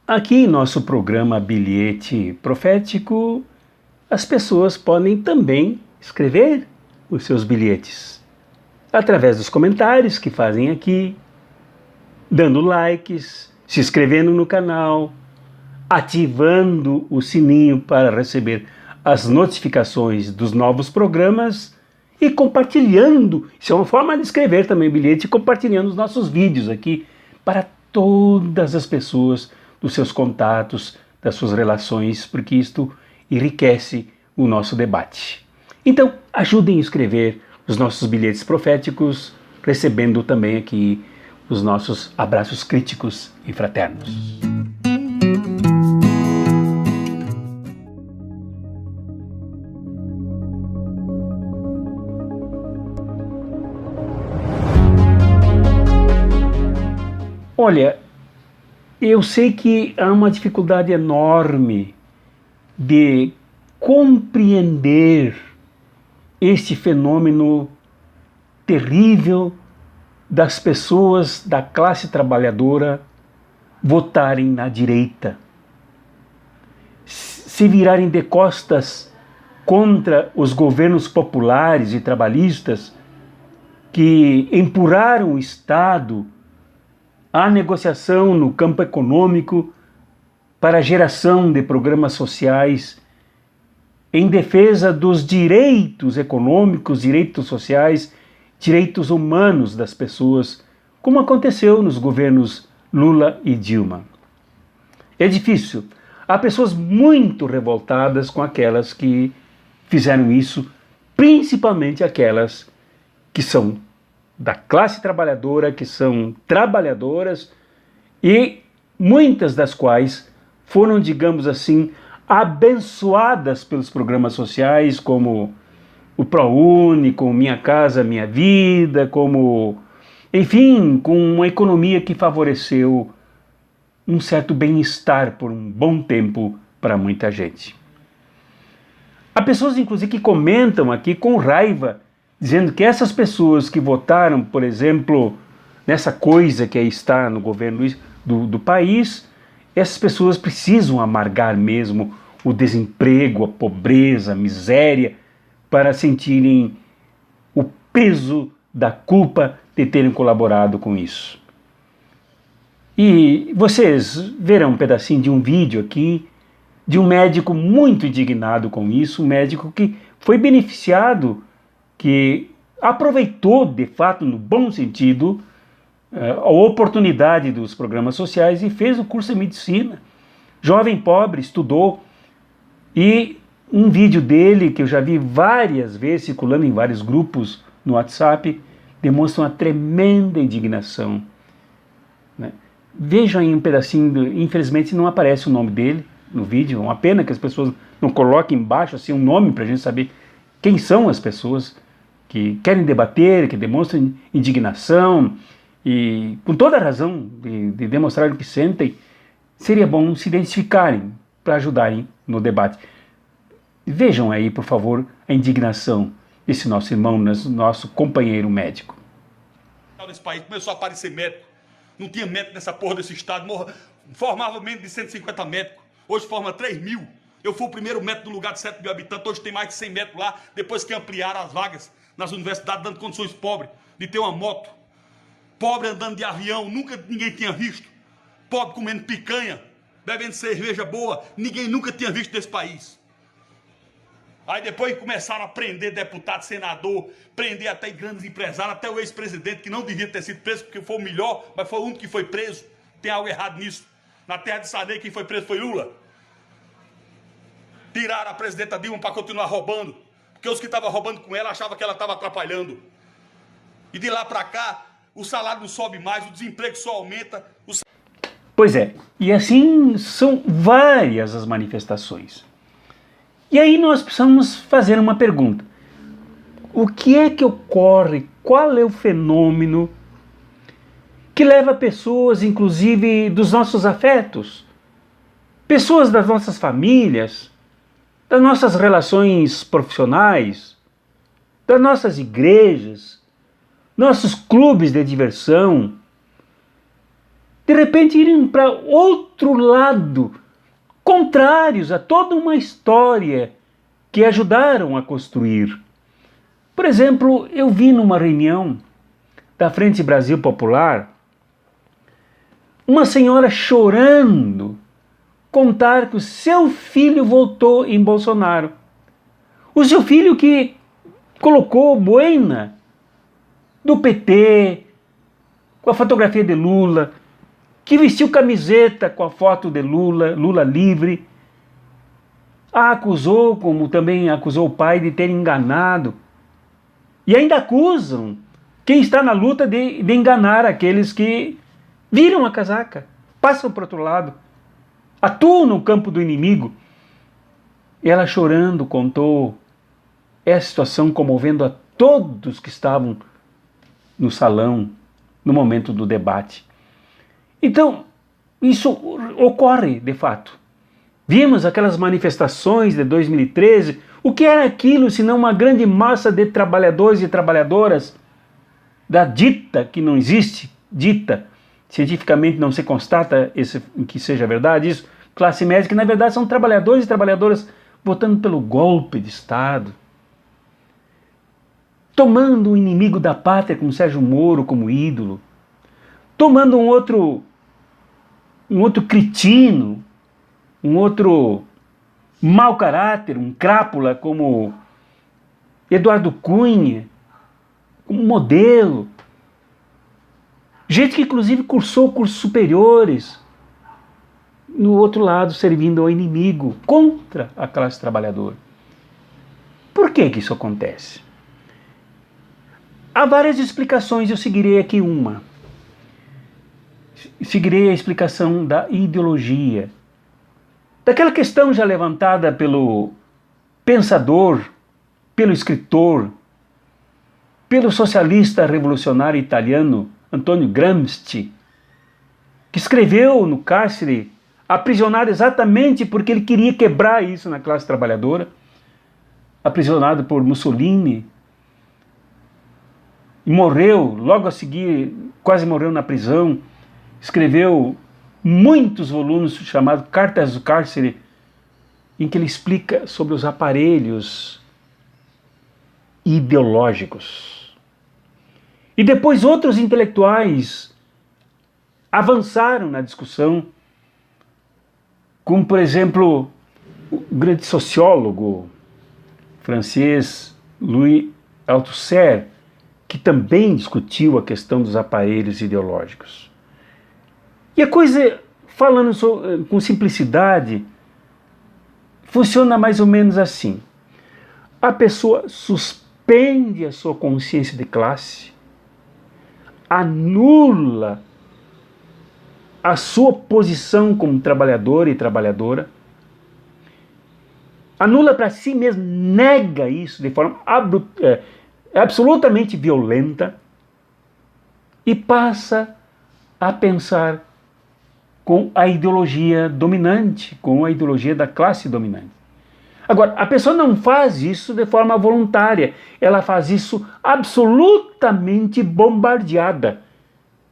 Aqui em nosso programa Bilhete Profético, as pessoas podem também escrever os seus bilhetes através dos comentários que fazem aqui, dando likes, se inscrevendo no canal, ativando o sininho para receber as notificações dos novos programas e compartilhando. Isso é uma forma de escrever também o bilhete, compartilhando os nossos vídeos aqui para todas as pessoas dos seus contatos, das suas relações, porque isto enriquece o nosso debate. Então, ajudem a escrever os nossos bilhetes proféticos, recebendo também aqui os nossos abraços críticos e fraternos. Olha, eu sei que há uma dificuldade enorme de compreender este fenômeno terrível das pessoas da classe trabalhadora votarem na direita, se virarem de costas contra os governos populares e trabalhistas que empurraram o Estado à negociação no campo econômico para a geração de programas sociais em defesa dos direitos econômicos, direitos sociais, direitos humanos das pessoas, como aconteceu nos governos Lula e Dilma. É difícil. Há pessoas muito revoltadas com aquelas que fizeram isso, principalmente aquelas que são da classe trabalhadora, que são trabalhadoras e muitas das quais foram, digamos assim, abençoadas pelos programas sociais, como o ProUni, como Minha Casa Minha Vida, como, enfim, com uma economia que favoreceu um certo bem-estar por um bom tempo para muita gente. Há pessoas, inclusive, que comentam aqui com raiva, dizendo que essas pessoas que votaram, por exemplo, nessa coisa que aí está no governo do país, essas pessoas precisam amargar mesmo o desemprego, a pobreza, a miséria, para sentirem o peso da culpa de terem colaborado com isso. E vocês verão um pedacinho de um vídeo aqui de um médico muito indignado com isso, um médico que foi beneficiado, que aproveitou, de fato, no bom sentido, a oportunidade dos programas sociais e fez o curso de medicina. Jovem pobre, estudou. E um vídeo dele, que eu já vi várias vezes circulando em vários grupos no WhatsApp, demonstra uma tremenda indignação. Né? Vejam aí um pedacinho, infelizmente não aparece o nome dele no vídeo, é uma pena que as pessoas não coloquem embaixo assim, um nome para a gente saber quem são as pessoas que querem debater, que demonstram indignação e com toda a razão de demonstrar o que sentem. Seria bom se identificarem para ajudarem no debate. Vejam aí, por favor, a indignação desse nosso irmão, nosso companheiro médico. Nesse país começou a aparecer médico, não tinha médico nessa porra desse estado, formava menos de 150 médicos, hoje forma 3 mil. Eu fui o primeiro médico no lugar de 7 mil habitantes, hoje tem mais de 100 médicos lá, depois que ampliaram as vagas nas universidades, dando condições pobres de ter uma moto. Pobre andando de avião, nunca ninguém tinha visto. Pobre comendo picanha, bebendo cerveja boa, ninguém nunca tinha visto nesse país. Aí depois começaram a prender deputado, senador, prender até grandes empresários, até o ex-presidente, que não devia ter sido preso, porque foi o melhor, mas foi o único que foi preso. Tem algo errado nisso. Na terra de Sarney, quem foi preso foi Lula. Tiraram a presidenta Dilma para continuar roubando, porque os que estavam roubando com ela achavam que ela estava atrapalhando. E de lá para cá, o salário não sobe mais, o desemprego só aumenta. Pois é, e assim são várias as manifestações. E aí nós precisamos fazer uma pergunta. O que é que ocorre? Qual é o fenômeno que leva pessoas, inclusive dos nossos afetos, pessoas das nossas famílias, das nossas relações profissionais, das nossas igrejas, nossos clubes de diversão, de repente irem para outro lado, contrários a toda uma história que ajudaram a construir. Por exemplo, eu vi numa reunião da Frente Brasil Popular uma senhora chorando contar que o seu filho votou em Bolsonaro. O seu filho que colocou boina do PT, com a fotografia de Lula, que vestiu camiseta com a foto de Lula, Lula livre, a acusou, como também acusou o pai, de ter enganado. E ainda acusam quem está na luta de enganar aqueles que viram a casaca, passam para o outro lado, atuam no campo do inimigo. E ela chorando contou essa situação, comovendo a todos que estavam no salão no momento do debate. Então, isso ocorre de fato. Vimos aquelas manifestações de 2013, o que era aquilo senão uma grande massa de trabalhadores e trabalhadoras da dita, que não existe, dita, cientificamente não se constata que seja verdade isso, classe média, que na verdade são trabalhadores e trabalhadoras votando pelo golpe de Estado, tomando o inimigo da pátria como Sérgio Moro como ídolo, tomando um outro cretino, um outro mau caráter, um crápula como Eduardo Cunha, como modelo. Gente que inclusive cursou cursos superiores, no outro lado servindo ao inimigo, contra a classe trabalhadora. Por que isso acontece? Há várias explicações, eu seguirei aqui uma. Seguirei a explicação da ideologia, daquela questão já levantada pelo pensador, pelo escritor, pelo socialista revolucionário italiano Antonio Gramsci, que escreveu no cárcere, aprisionado exatamente porque ele queria quebrar isso na classe trabalhadora, aprisionado por Mussolini, e morreu, logo a seguir, quase morreu na prisão, escreveu muitos volumes chamados Cartas do Cárcere, em que ele explica sobre os aparelhos ideológicos. E depois outros intelectuais avançaram na discussão, como por exemplo o grande sociólogo francês Louis Althusser, que também discutiu a questão dos aparelhos ideológicos. E a coisa, falando com simplicidade, funciona mais ou menos assim. A pessoa suspende a sua consciência de classe, anula a sua posição como trabalhador e trabalhadora, anula para si mesmo, nega isso de forma absolutamente violenta e passa a pensar com a ideologia dominante, com a ideologia da classe dominante. Agora, a pessoa não faz isso de forma voluntária, ela faz isso absolutamente bombardeada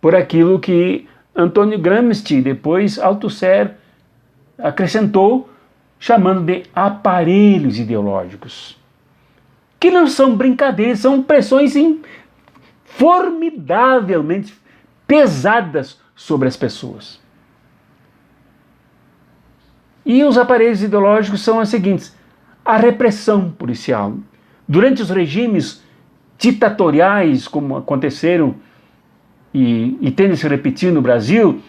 por aquilo que Antonio Gramsci, depois Althusser, acrescentou, chamando de aparelhos ideológicos, que não são brincadeiras, são pressões formidavelmente pesadas sobre as pessoas. E os aparelhos ideológicos são os seguintes: a repressão policial. Durante os regimes ditatoriais, como aconteceram e tendem a se repetir no Brasil,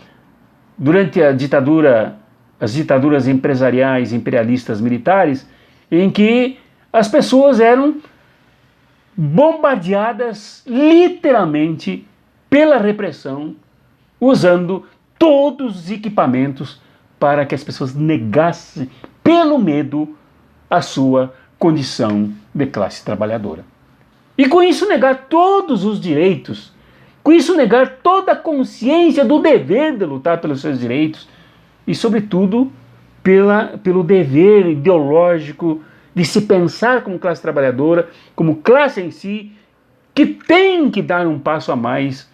durante as ditaduras empresariais, imperialistas, militares, em que as pessoas eram bombardeadas literalmente pela repressão, usando todos os equipamentos para que as pessoas negassem, pelo medo, a sua condição de classe trabalhadora. E com isso negar todos os direitos, com isso negar toda a consciência do dever de lutar pelos seus direitos e, sobretudo, pelo dever ideológico de se pensar como classe trabalhadora, como classe em si, que tem que dar um passo a mais,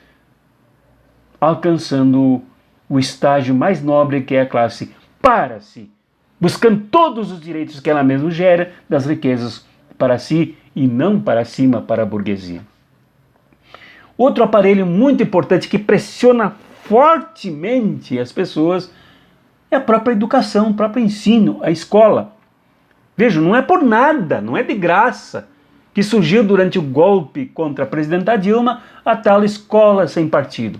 alcançando o estágio mais nobre, que é a classe para si, buscando todos os direitos que ela mesma gera das riquezas para si e não para cima, para a burguesia. Outro aparelho muito importante que pressiona fortemente as pessoas é a própria educação, o próprio ensino, a escola. Vejam, não é por nada, não é de graça que surgiu durante o golpe contra a presidenta Dilma a tal escola sem partido.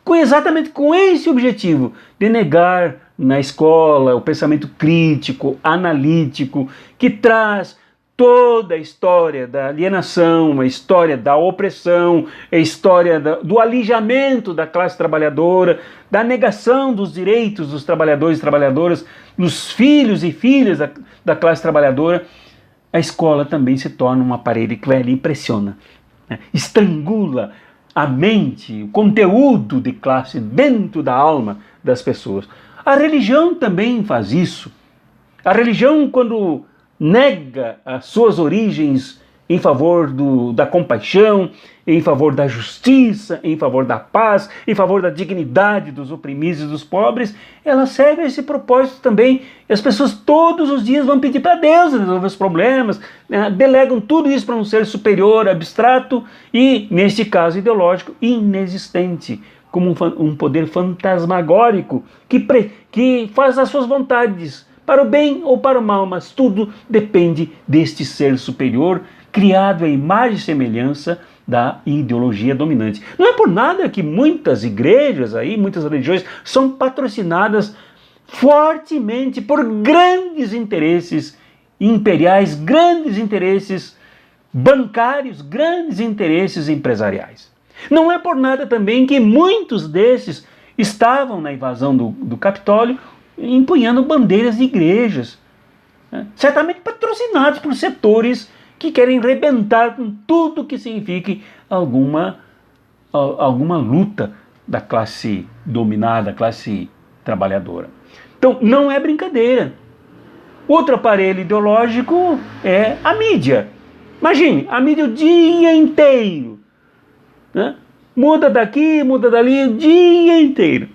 Exatamente com esse objetivo de negar na escola o pensamento crítico, analítico, que traz toda a história da alienação, a história da opressão, a história do alijamento da classe trabalhadora, da negação dos direitos dos trabalhadores e trabalhadoras, dos filhos e filhas da classe trabalhadora. A escola também se torna um aparelho que ali impressiona, né? Estrangula a mente, o conteúdo de classe dentro da alma das pessoas. A religião também faz isso. A religião, quando nega as suas origens em favor da compaixão, em favor da justiça, em favor da paz, em favor da dignidade dos oprimidos e dos pobres, ela serve a esse propósito também. E as pessoas todos os dias vão pedir para Deus resolver os problemas, né? Delegam tudo isso para um ser superior, abstrato e, neste caso ideológico, inexistente, como um poder fantasmagórico que faz as suas vontades, para o bem ou para o mal, mas tudo depende deste ser superior, criado à imagem e semelhança da ideologia dominante. Não é por nada que muitas igrejas aí, muitas religiões, são patrocinadas fortemente por grandes interesses imperiais, grandes interesses bancários, grandes interesses empresariais. Não é por nada também que muitos desses estavam na invasão do Capitólio empunhando bandeiras de igrejas, né? Certamente patrocinados por setores que querem rebentar com tudo que signifique alguma luta da classe dominada, da classe trabalhadora. Então, não é brincadeira. Outro aparelho ideológico é a mídia. Imagine, a mídia o dia inteiro, né? Muda daqui, muda dali, o dia inteiro.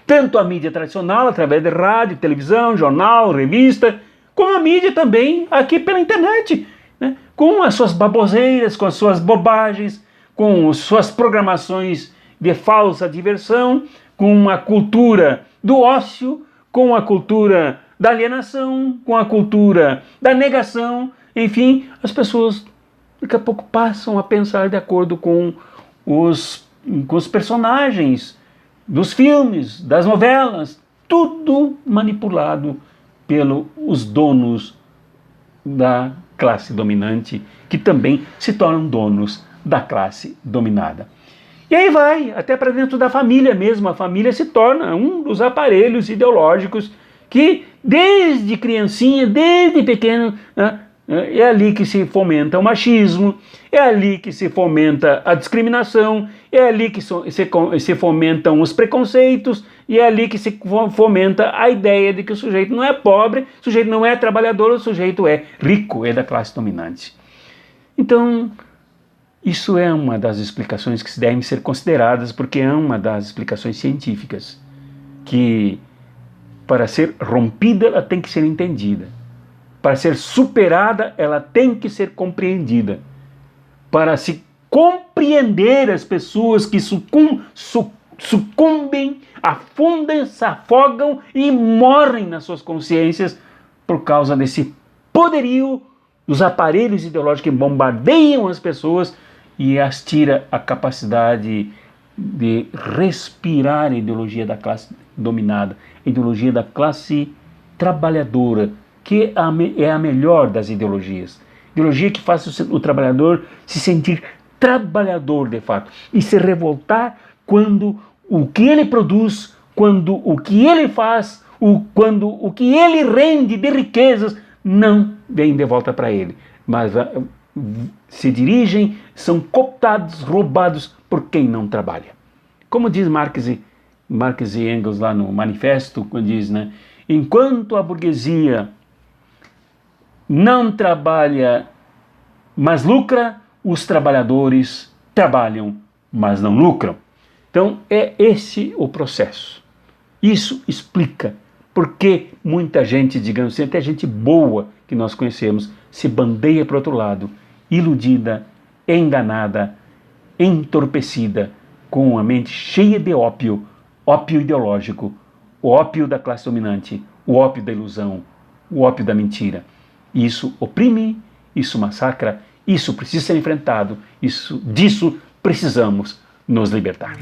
Tanto a mídia tradicional, através de rádio, televisão, jornal, revista, como a mídia também aqui pela internet, né? Com as suas baboseiras, com as suas bobagens, com as suas programações de falsa diversão, com a cultura do ócio, com a cultura da alienação, com a cultura da negação. Enfim, as pessoas daqui a pouco passam a pensar de acordo com os personagens dos filmes, das novelas, tudo manipulado pelos donos da classe dominante, que também se tornam donos da classe dominada. E aí vai, até para dentro da família mesmo. A família se torna um dos aparelhos ideológicos que, desde criancinha, desde pequeno, né, é ali que se fomenta o machismo, é ali que se fomenta a discriminação, é ali que se fomentam os preconceitos, e é ali que se fomenta a ideia de que o sujeito não é pobre, o sujeito não é trabalhador, o sujeito é rico, é da classe dominante. Então, isso é uma das explicações que devem ser consideradas, porque é uma das explicações científicas, que para ser rompida ela tem que ser entendida. Para ser superada, ela tem que ser compreendida. Para se compreender as pessoas que sucumbem, afundam, se afogam e morrem nas suas consciências por causa desse poderio dos aparelhos ideológicos que bombardeiam as pessoas e as tira a capacidade de respirar a ideologia da classe dominada, a ideologia da classe trabalhadora, que é a melhor das ideologias. Ideologia que faz o trabalhador se sentir trabalhador de fato e se revoltar quando o que ele produz, quando o que ele faz, quando o que ele rende de riquezas não vem de volta para ele, mas se dirigem, são cooptados, roubados por quem não trabalha. Como diz Marx e Engels lá no Manifesto, quando diz, né, enquanto a burguesia não trabalha, mas lucra, os trabalhadores trabalham, mas não lucram. Então é esse o processo. Isso explica por que muita gente, digamos assim, até gente boa que nós conhecemos, se bandeia para o outro lado, iludida, enganada, entorpecida, com a mente cheia de ópio, ópio ideológico, o ópio da classe dominante, o ópio da ilusão, o ópio da mentira. Isso oprime, isso massacra, isso precisa ser enfrentado, disso precisamos nos libertar.